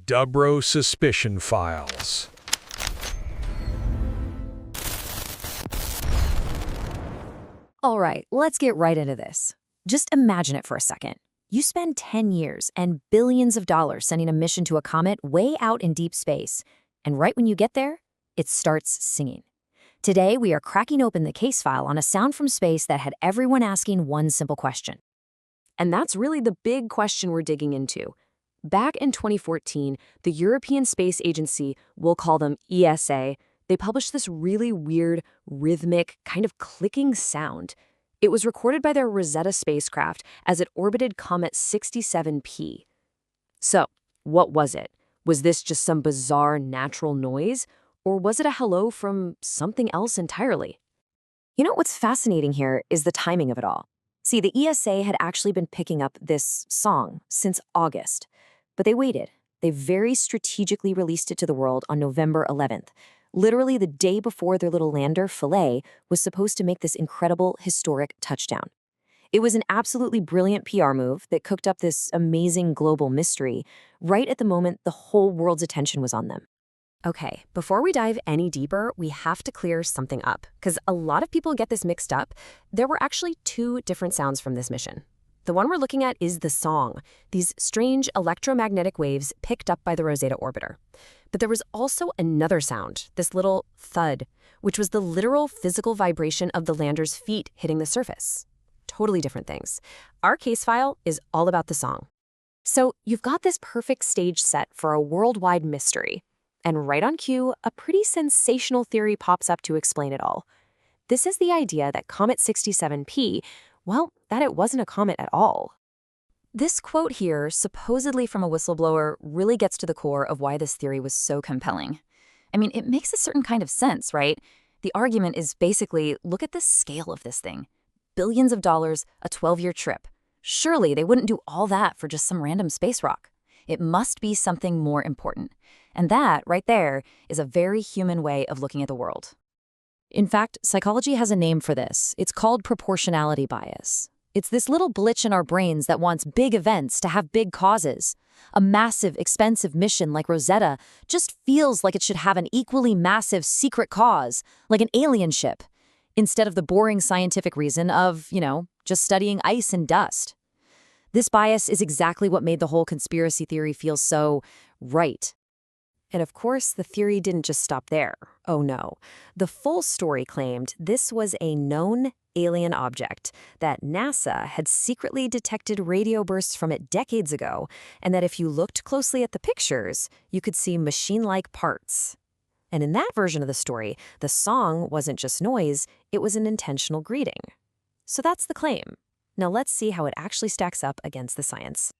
Dubro Suspicion Files. All right, let's get right into this. Just imagine it for a second. You spend 10 years and billions of dollars sending a mission to a comet way out in deep space, and right when you get there, it starts singing. Today, we are cracking open the case file on a sound from space that had everyone asking one simple question. And that's really the big question we're digging into. Back in 2014, the European Space Agency, we'll call them ESA, they published this really weird, rhythmic, kind of clicking sound. It was recorded by their Rosetta spacecraft as it orbited Comet 67P. So, what was it? Was this just some bizarre natural noise? Or was it a hello from something else entirely? You know what's fascinating here is the timing of it all. See, the ESA had actually been picking up this song since August, but they waited. They very strategically released it to the world on November 11th, literally the day before their little lander, Philae, was supposed to make this incredible, historic touchdown. It was an absolutely brilliant PR move that cooked up this amazing global mystery right at the moment the whole world's attention was on them. Okay, before we dive any deeper, we have to clear something up, because a lot of people get this mixed up. There were actually two different sounds from this mission. The one we're looking at is the song, these strange electromagnetic waves picked up by the Rosetta orbiter. But there was also another sound, this little thud, which was the literal physical vibration of the lander's feet hitting the surface. Totally different things. Our case file is all about the song. So you've got this perfect stage set for a worldwide mystery. And right on cue, a pretty sensational theory pops up to explain it all. This is the idea that Comet 67P, well, that it wasn't a comet at all. This quote here, supposedly from a whistleblower, really gets to the core of why this theory was so compelling. I mean, it makes a certain kind of sense, right? The argument is basically, look at the scale of this thing. Billions of dollars, a 12-year trip. Surely they wouldn't do all that for just some random space rock. It must be something more important. And that, right there, is a very human way of looking at the world. In fact, psychology has a name for this. It's called proportionality bias. It's this little glitch in our brains that wants big events to have big causes. A massive, expensive mission like Rosetta just feels like it should have an equally massive secret cause, like an alien ship, instead of the boring scientific reason of, just studying ice and dust. This bias is exactly what made the whole conspiracy theory feel so right. And of course, the theory didn't just stop there. Oh no. The full story claimed this was a known alien object, that NASA had secretly detected radio bursts from it decades ago, and that if you looked closely at the pictures, you could see machine-like parts. And in that version of the story, the song wasn't just noise, it was an intentional greeting. So that's the claim. Now let's see how it actually stacks up against the science.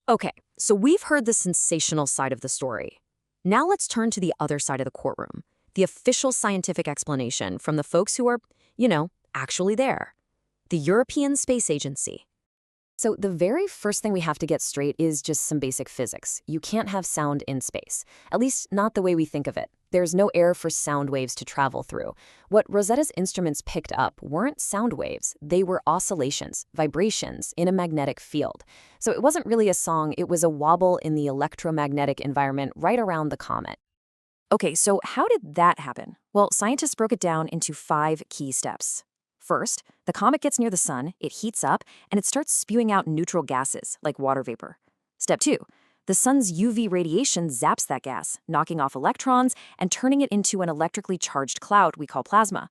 Okay, so we've heard the sensational side of the story. Now let's turn to the other side of the courtroom, the official scientific explanation from the folks who are, actually there. The European Space Agency. So the very first thing we have to get straight is just some basic physics. You can't have sound in space, at least not the way we think of it. There's no air for sound waves to travel through. What Rosetta's instruments picked up weren't sound waves. They were oscillations, vibrations in a magnetic field. So it wasn't really a song, it was a wobble in the electromagnetic environment right around the comet. Okay, so how did that happen? Well, scientists broke it down into 5 key steps. First, the comet gets near the sun, it heats up, and it starts spewing out neutral gases, like water vapor. Step 2, the sun's UV radiation zaps that gas, knocking off electrons and turning it into an electrically charged cloud we call plasma.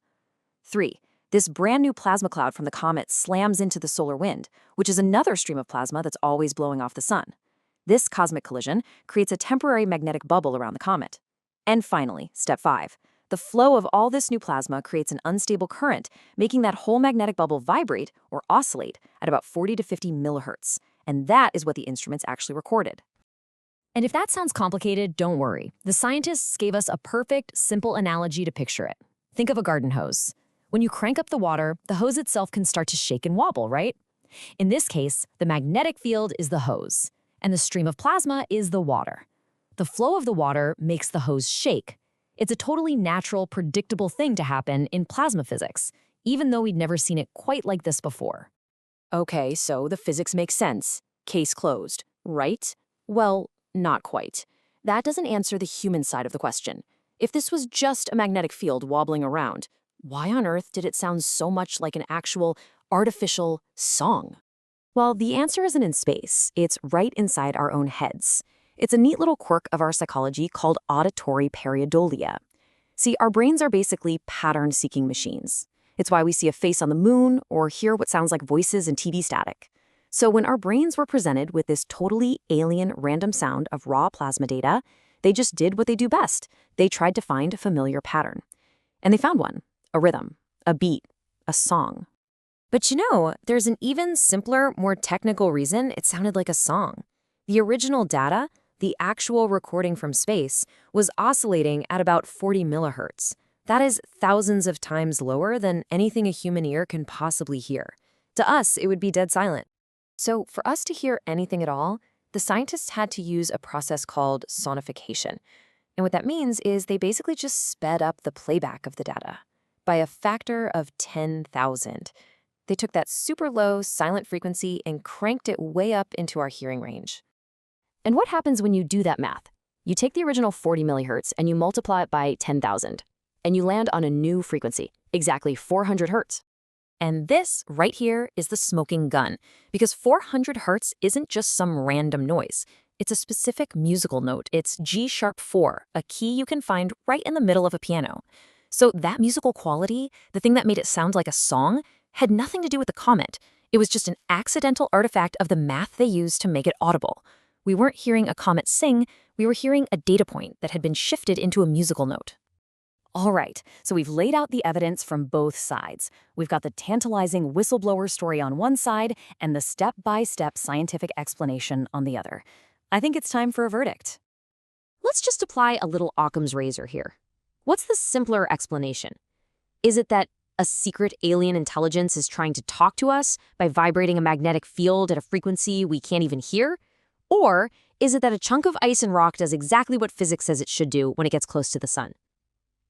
3, this brand new plasma cloud from the comet slams into the solar wind, which is another stream of plasma that's always blowing off the sun. This cosmic collision creates a temporary magnetic bubble around the comet. And finally, step 5. The flow of all this new plasma creates an unstable current, making that whole magnetic bubble vibrate or oscillate at about 40 to 50 millihertz. And that is what the instruments actually recorded. And if that sounds complicated, don't worry. The scientists gave us a perfect, simple analogy to picture it. Think of a garden hose. When you crank up the water, the hose itself can start to shake and wobble, right? In this case, the magnetic field is the hose, and the stream of plasma is the water. The flow of the water makes the hose shake. It's a totally natural, predictable thing to happen in plasma physics, even though we'd never seen it quite like this before. Okay, so the physics makes sense. Case closed, right? Well, not quite. that doesn't answer the human side of the question. If this was just a magnetic field wobbling around, why on earth did it sound so much like an actual artificial song? Well, the answer isn't in space. It's right inside our own heads. It's a neat little quirk of our psychology called auditory pareidolia. See, our brains are basically pattern-seeking machines. It's why we see a face on the moon or hear what sounds like voices and TV static. So when our brains were presented with this totally alien random sound of raw plasma data, they just did what they do best. They tried to find a familiar pattern. And they found one: a rhythm, a beat, a song. But there's an even simpler, more technical reason it sounded like a song. The original data, the actual recording from space, was oscillating at about 40 millihertz. That is thousands of times lower than anything a human ear can possibly hear. To us, it would be dead silent. So for us to hear anything at all, the scientists had to use a process called sonification. And what that means is they basically just sped up the playback of the data by a factor of 10,000. They took that super low, silent frequency and cranked it way up into our hearing range. And what happens when you do that math? You take the original 40 millihertz and you multiply it by 10,000, and you land on a new frequency, exactly 400 hertz. And this right here is the smoking gun, because 400 hertz isn't just some random noise. It's a specific musical note. It's G-sharp 4, a key you can find right in the middle of a piano. So that musical quality, the thing that made it sound like a song, had nothing to do with the comet. It was just an accidental artifact of the math they used to make it audible. We weren't hearing a comet sing, we were hearing a data point that had been shifted into a musical note. All right, so we've laid out the evidence from both sides. We've got the tantalizing whistleblower story on one side and the step-by-step scientific explanation on the other. I think it's time for a verdict. Let's just apply a little Occam's razor here. What's the simpler explanation? Is it that a secret alien intelligence is trying to talk to us by vibrating a magnetic field at a frequency we can't even hear? Or is it that a chunk of ice and rock does exactly what physics says it should do when it gets close to the sun?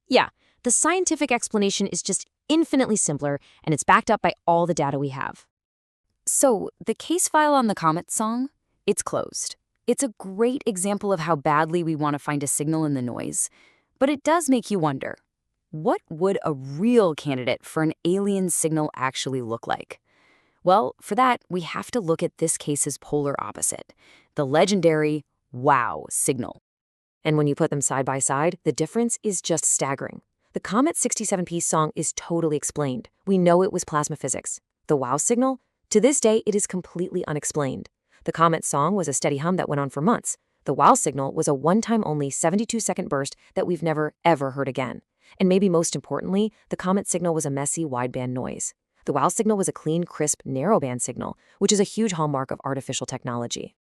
Yeah, the scientific explanation is just infinitely simpler, and it's backed up by all the data we have. So, the case file on the Comet song? It's closed. It's a great example of how badly we want to find a signal in the noise. But it does make you wonder, what would a real candidate for an alien signal actually look like? Well, for that, we have to look at this case's polar opposite, the legendary wow signal. And when you put them side by side, the difference is just staggering. The Comet 67P song is totally explained. We know it was plasma physics. The wow signal? To this day, it is completely unexplained. The Comet song was a steady hum that went on for months. The wow signal was a one-time only 72-second burst that we've never, ever heard again. And maybe most importantly, the Comet signal was a messy wideband noise. The wow signal was a clean, crisp, narrowband signal, which is a huge hallmark of artificial technology.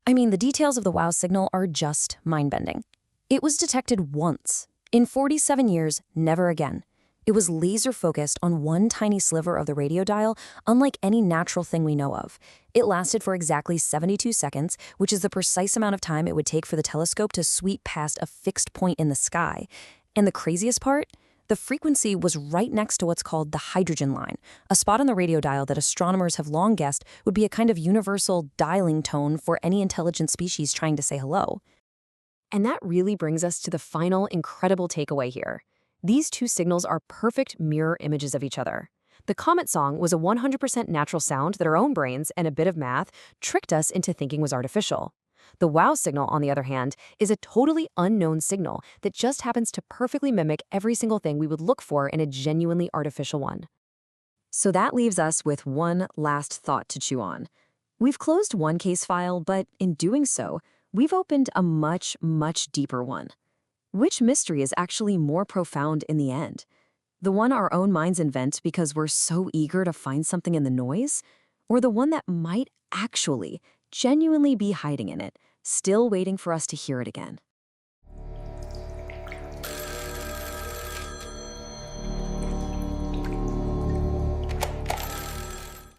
I mean, the details of the wow signal are just mind-bending. It was detected once. In 47 years, never again. It was laser-focused on one tiny sliver of the radio dial, unlike any natural thing we know of. It lasted for exactly 72 seconds, which is the precise amount of time it would take for the telescope to sweep past a fixed point in the sky. And the craziest part? The frequency was right next to what's called the hydrogen line, a spot on the radio dial that astronomers have long guessed would be a kind of universal dialing tone for any intelligent species trying to say hello. And that really brings us to the final incredible takeaway here. These two signals are perfect mirror images of each other. The Comet song was a 100% natural sound that our own brains and a bit of math tricked us into thinking was artificial. The wow signal, on the other hand, is a totally unknown signal that just happens to perfectly mimic every single thing we would look for in a genuinely artificial one. So that leaves us with one last thought to chew on. We've closed one case file, but in doing so, we've opened a much, much deeper one. Which mystery is actually more profound in the end? The one our own minds invent because we're so eager to find something in the noise? Or the one that might actually genuinely be hiding in it, still waiting for us to hear it again?